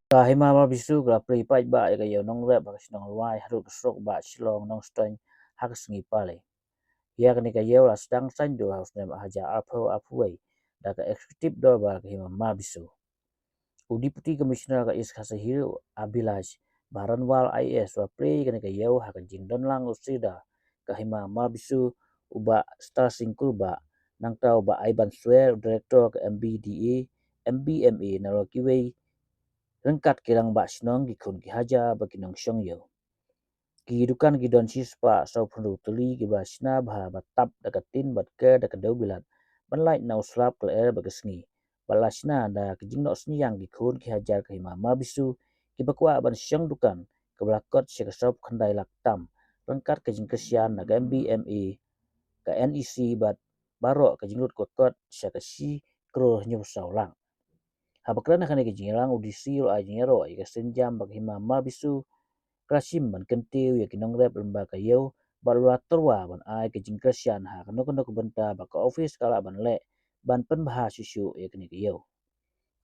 Kahima ma bisu gra pri pai ba ya yo Nongrep ba nong Lwai haru srok ba Shillong nong steng hak sengi Plie. Ya kani ka yo la sedang sanjo haus nem haja apo apuai da ka eksekutif do ba kahima ma bisu. Deputy Commissioner ka is Kasahil Abilaj Baranwal IS wa pri kani ka yo hak jingdon lang usida kahima ma bisu uba star singkul ba nang tau ba Aiban Swear Director ke MBDA MBMA nalokiwei rengkat kirang bak sinong gikun ki haja bagi nong syong yo. Kidukan gidon sispa sau pendu tuli ki basna bah batap dakatin bat ke dakadau bilat. Banlait na uslap ke er bagi sengi. Balasna da kijing nok seni yang gikun ki hajar ke mama bisu ki bakwa ban syong dukan ke belakot syek sop khandai laktam. Rengkat kijing kesian naga MBMA ke NEC bat barok kijing lut kokot syek si kro nyup saulang. Habakran akan kijingilang audisi lo ajingero ay kasenjam bagi mama bisu krasim ban kentiu ya Nongrep lembaga yo balua terwa ban ai kijing krasian ha kanok benta baka office kala ban le ban penbahas isu ya kini yo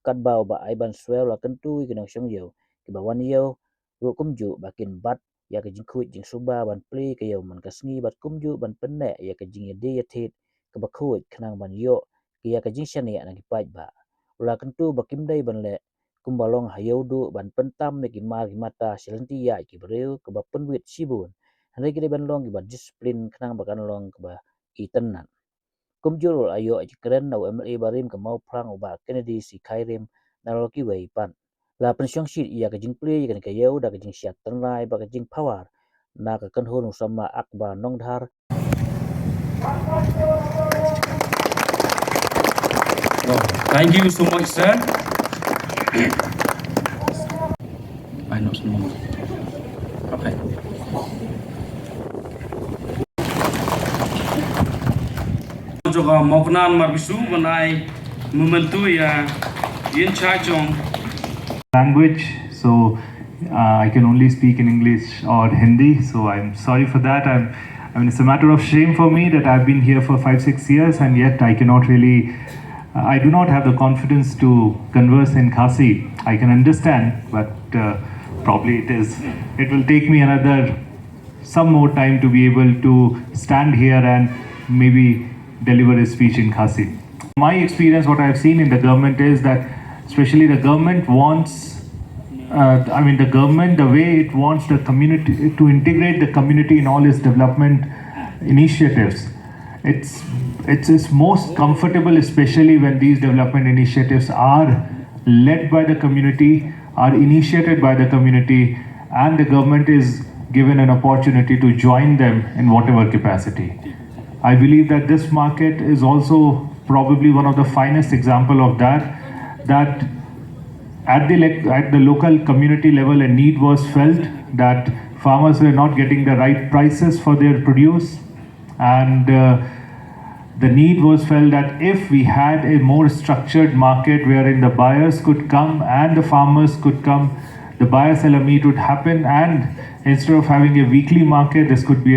kat bau ba ai ban swel la kentu ki nong syong yo ki bawan yo ru kumju bakin bat ya kijing kuit jing suba ban pli ke yo man kasngi bat kumju ban penne ya kijing de ya tit ke bakut kenang ban yo ki ya kijing syani na ki pait ba ula kentu bakim dai ban le kumbalong Iewduh ban Pyntam ki mar ki mata Lynti Iaid ki Briew ke ba penwit sibun hari ki ban long ki ba disiplin kenang bakan long ke ba itenan kumjul ayo aji keren nau MLA barim ke mau prang uba Kennedy si Kairim naloki wei pan la pensyong shit ia ke jing pli kan ke yau da ke jing syat tenlai ba ke jing power na ke kan hunu sama akba nongdhar. Thank you so much, sir. I know some more. Okay. Juga moknan marbisu banai momentu ya in chachong language, so I can only speak in English or Hindi, so I'm sorry for that. I mean, it's a matter of shame for me that I've been here for 5-6 years and yet I cannot really, I do not have the confidence to converse in Khasi. I can understand, but probably it will take me some more time to be able to stand here and maybe deliver a speech in Khasi. My experience, what I've seen in the government is that especially the government wants, the way it wants the community to integrate the community in all its development initiatives. It's most comfortable, especially when these development initiatives are led by the community, are initiated by the community, and the government is given an opportunity to join them in whatever capacity. I believe that this market is also probably one of the finest example of that at the local community level a need was felt that farmers were not getting the right prices for their produce, and the need was felt that if we had a more structured market wherein the buyers could come and the farmers could come, the buyer-seller meet would happen, and instead of having a weekly market, this could be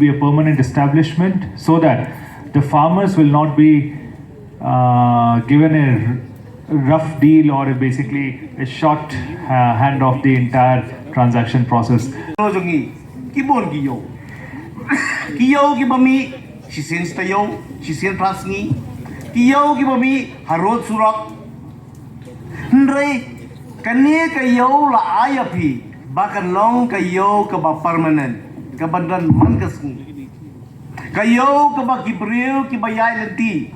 a permanent establishment, so that the farmers will not be given a rough deal or basically a short hand of the entire transaction process. Sisen stayo, sisen prasni, kiyo kibami harod surak. Ndre, kani kayo la ayapi, bakan long kayo kaba permanent, kabadan man kasni. Kayo kaba Briew kiba Iaid Lynti,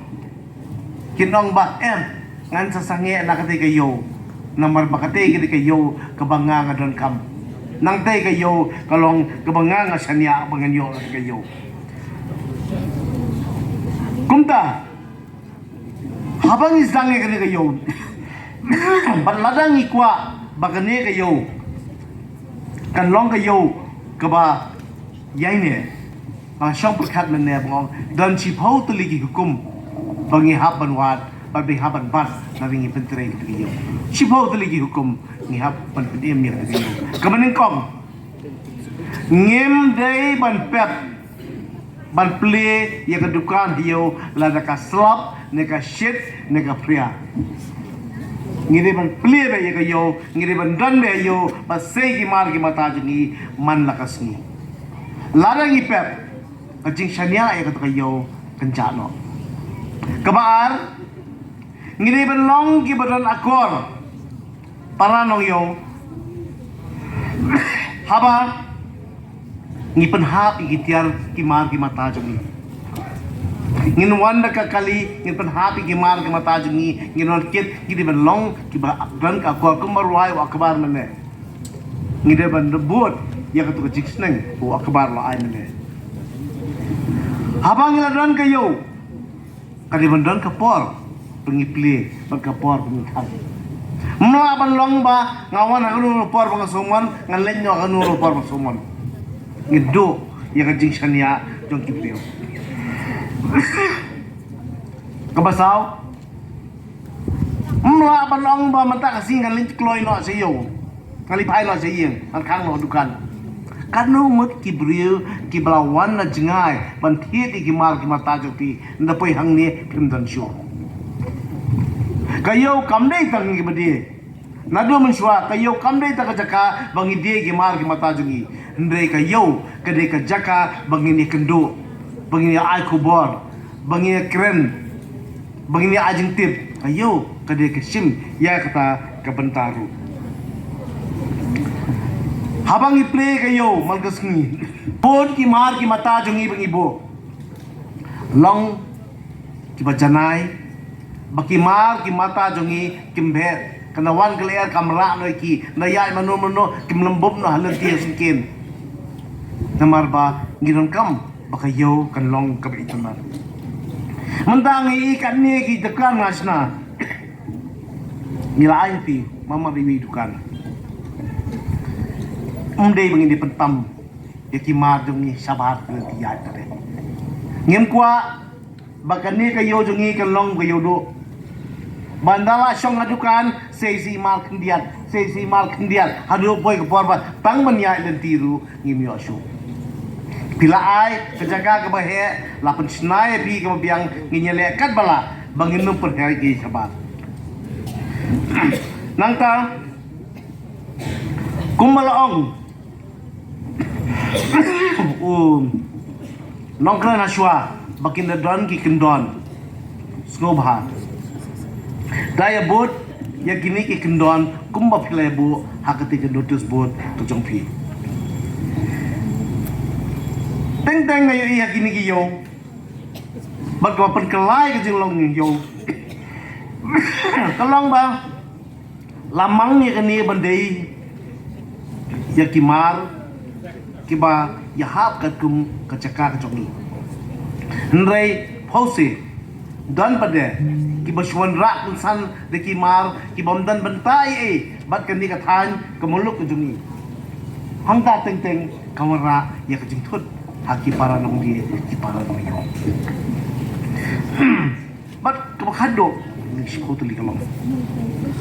kinong ba ngan sasange nakate kayo, namar bakate kiti kayo kabanga ngadon kam. Nang te kayo kalong kabanga nga sanya banganyo kayo. Kumta, habang islange kani kayo, baladang ikwa bagane kayo, kanlong kayo kaba yaine, ang siyang perkat man niya pangong, dan sipaw tuligi hukum, pangihapan wat, pangihapan bat, naring ipentray kayo. Sipaw tuligi hukum, ngihapan pandiam niya kayo. Kamaning kong, ngim day ban pep, ban Plie ya ke dukan hiyo la da ka slap ne ka shit ne ka pria ngire ban Plie be ya ke yo ngire ban dan be yo ba sei ki mar ki mata jini man la kasni larang ipep ajing shania ya ke yo kencano kebar ngire ban long ki badan akor para nong yo haba ngi penhap ngi tiar ki mar ki mata jumi ngin wanda ka kali ngin penhap ki mar ki mata jumi ngin on kit ki de long ki ba dan ka ko kumar wai wa akbar mane ngi de ban rebut ya ka tu jiksneng wa akbar la ai mane habang la dan ka yo ka de ban dan ka por pengi Plie ban ka por pengi kan melaban long ba ngawan anu por bang somon ngalen nyo anu por bang somon ngido ya kajing shania jong kipio kabasaw melaban long ba mata kasing ngalen kloi no sayo kalipai no sayeng an kang no dukan kanu mut ki Briew ki balawan na jengai ban thiet ki mar ki mata joti ndapoi hang ni pimdan sho kayo kamdei tang ki badi nadu menshwa kayo kamdei tak jaka bangi dia ki mar ki mata jungi ndrei kayo kade ka jaka bangi ni kendo bangi ni ai kubor bangi ni kren bangi ni ajing tip kayo kade ka sim ya kata ka bentaru habang Plie kayo malgasngi bod ki mar ki mata jungi bangi bo long ki bajanai baki mar ki mata jongi kimber kanawan kalian kamera no ki nayai mano kim lembub no halan ti singkin namar ba giron kam baka yo kan long ka itanar mendang ikan ni ki dekan ngasna nilai pi mama bibi dukan umdei bangin di Pyntam ya ki mar jongi sabar ke ti Iaid tade ngem kwa baka ni kayo jongi kan long kayo do bandala syong adukan sesi mal kendian hadu boy ke porba tang menya Lynti ru ngimyo syu bila ai kejaga ke bahe lapan snai pi ke biang nginyele kat bala bangin num per hari ki sabar nangta kumalaong nongkran aswa bakin don ki kendon snobha daya bot ya kini ki kendon kumba pile bu hakati ke notice board to jongpi teng ngayo iya kini ki yo bat ko pen kelai ke jinglong ni yo kalong ba lamang ni kini bandai ya kimar kiba ya hap ka kum ka caka ka jongi nrei pause dan pada kiba shwan rak san de kimar kibam dan bentai bat kan ni ka than kemuluk ke jongi hangta teng teng kamera ya ka jingthut haki para nong di ki para nong yo bat ka khaddo ni shko tu li kalong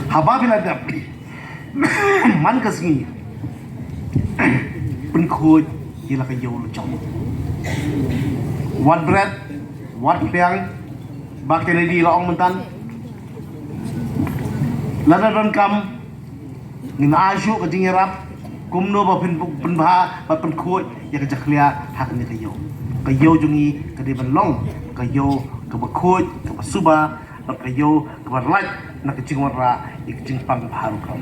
haba bila da man kasngi pen khoj ila ka yo lo chong wat bread wat piang ba Kennedy la ong mentan lada don kam ni na asyo ka jingerap kumno ba pen ba pen khoj ya ka jakhlia hak ni ka yo jungi ka de ban long ka yo ka ba khoj ka ba suba ka yo ka ba laj na ka jingwara ik jingpang haru kam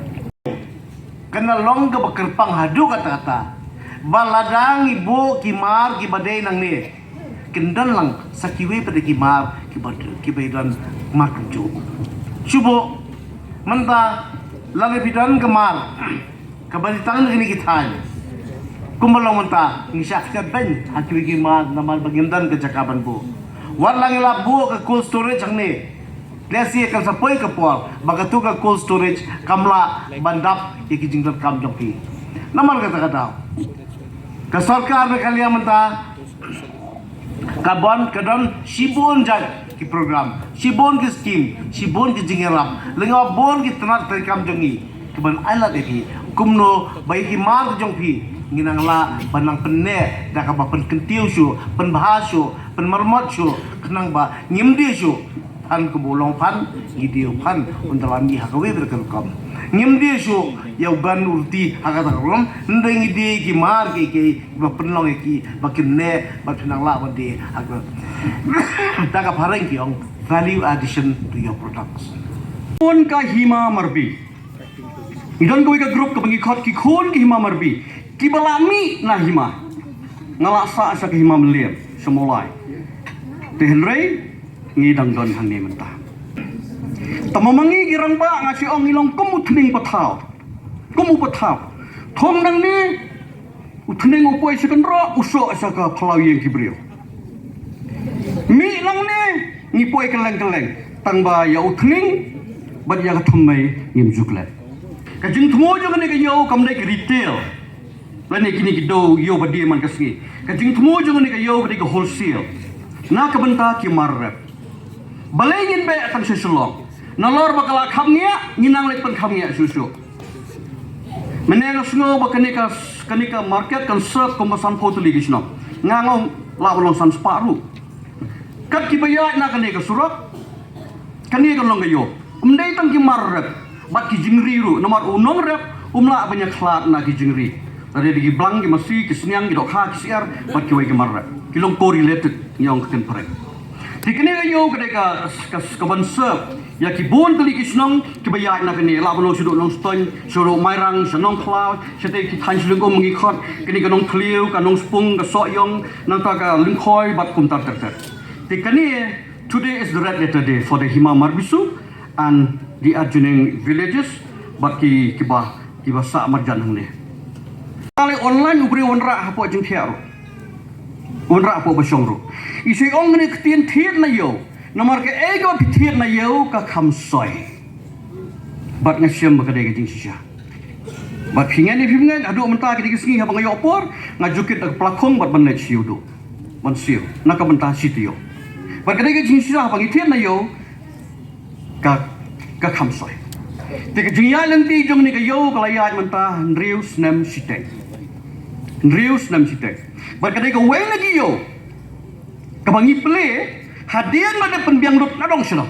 kena long ka ba kerpang hadu kata-kata baladang ibu kimar kibadai nang ni kendan lang sakiwe pada kimar kibadan makan cu cubo menta lagi bidan kemar kabalitan ini kita kumbalong menta ngisyak ben hakiwi kimar namal bagindan ke cakaban bu war lang labu ke cold storage ang ni lesi akan sampai ke pol bagatu ke cold storage kamla bandap ikijingdan kam jongki namal kata-kata ke sarkar be kalian menta kabon kadon sibon jag ki program sibon ki scheme sibon ki jingeram lengwa bon ki tenar terikam jongi keban ala dehi kumno bai ki mar jongpi nginang la banang penne dak ba pen kentiu syu pen bahasyo pen marmot syu kenang ba ngimdi syu pan kebulong pan gidiu pan untalami hakawe berkelkom ngimdi syu yau ban urti hakata rom ndeng idi ki mar ki ba penlong ki ba kenne ba kenang la ba de hakwa dak pareng ki ong value addition to your products Kon ka hima marbi. Idon ko ika group ka pangikot ki kon ki hima marbi. Ki balami na hima. Ngalasa sa ki hima meliam semulai. Tehenrei ngidang don hane mentah. Tamamangi girang ba ngasi ong ilong kumu tning patau. Kumu patau. Thom nang ni utning upoi sekendra usok sa ka Plie ki Briew. Mi lang ni ngipoi keleng-keleng tang ba ya utning bat ya katumai ngim juklet kajing tumo jo ne kayo kam dai retail lane kini kido yo badi man kasni kajing tumo jo ne kayo badi wholesale na kabenta ki marrep balengin be akan sesulong nalor bakala khamnya nginang lek pen khamnya susu menelo sno kanika market kan serve komasan potuli gisno ngangong lawlong san separu kat ki bayat na kanika surat kanika long kayo Umdai tang ki marrep bat ki jingri ru nomor Nongrep umla banyak klat na ki jingri tadi di blang ki masi ki sniang ki dokha ki siar bat ki wai ki marrep ki long correlated nyong ken parek dikene ayo kedeka kaban serve ya ki bon tali ki snong ki bayai na kene la bono suduk long ston suro mairang senong cloud sete ki than sulung om ngi khot kene ka nong kliu ka nong spung ka so yong nang ta ka lingkhoi bat kum tar tar dikene today is the red letter day for the Hima Marbisu and the adjoining villages but ki sa marjan hangne kali online ubri onra hapo jing thiaru onra hapo basongru isi ong ne ktien thiet na yo nomor ke ego thiet na yo ka khamsoi bat ngasiam ba kadai jing sisha bat hingan ni hingan adu menta ki singi habang yo por ngajukit ak plakong bat ban Iewduh ban siu nak benta sitio bat kadai jing sisha habang thiet na yo ka khamsoi te ka jingya Lynti jong ni ka yo ka Iaid manta Briew snem siteng bar ka dai ka wei lagi yo ka bangi Plie hadian made penbiang dot na dong sino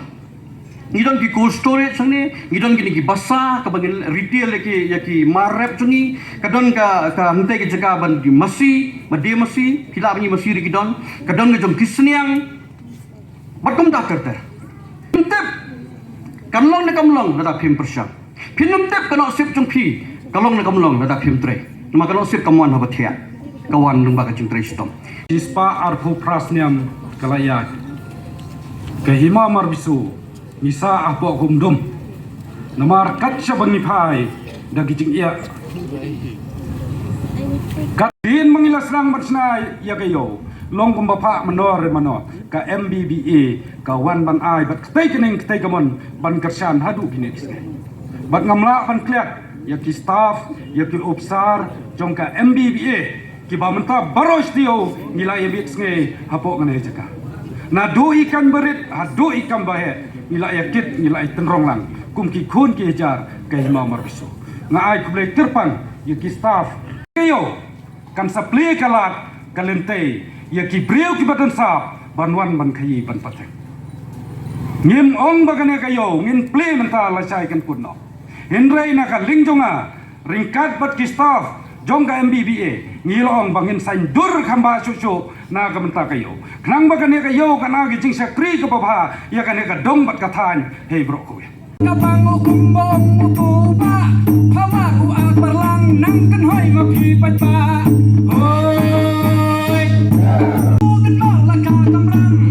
ngidon ki cold storage sangne ngidon ki basa ka bangi retail ki marep jungi kadon ka hante ki jaga ban di masi made masi kila bangi masi ri kidon kadon ka jong kisniang batum ta ter kamlong na kamlong lada phim persyang phinum tep kana sip chung phi kalong na kamlong lada phim tre ma kana sip kamwan ha bathia kawan lung ba ka chung tre stom Ispa arfu prasniam kalayat ke Hima Marbisu misa apo humdum namar katsa bangipai dagi jing iya katin mengilas nang matsnai ya kayo long kumbapa menor ka MBBA ka wan ban ai bat ktai kening ktai kamon ban kersan hadu kini bat ngamla ban kliat ya ki staff ya ki opsar jong ka MBBA ki ba menta baros dio nilai bit nge hapo ngane jaka na do ikan berit hadu ikan bahe nilai kit nilai tenrong lang kum ki khun ki jar ka Hima Marbisu ngai kublai terpang ya ki staff kayo kan sapli kalat kalente ya ki Briew ki batan sa banwan ban khayi ban pateng ngim ong bagane kayo ngin Plie menta la chai kan punno henrei na ka lingjonga ringkat bat ki staff jong ka MBBA ngilong bangin sain dur khamba chuchu na ka menta kayo knang bagane kayo kana gi jing sakri ka babha ya kane ka dong bat kathan hey bro ko kapango kumbong mutuba phama ku ang barlang nang kan hoi ma phi pat ba hoi kan la ka kamrang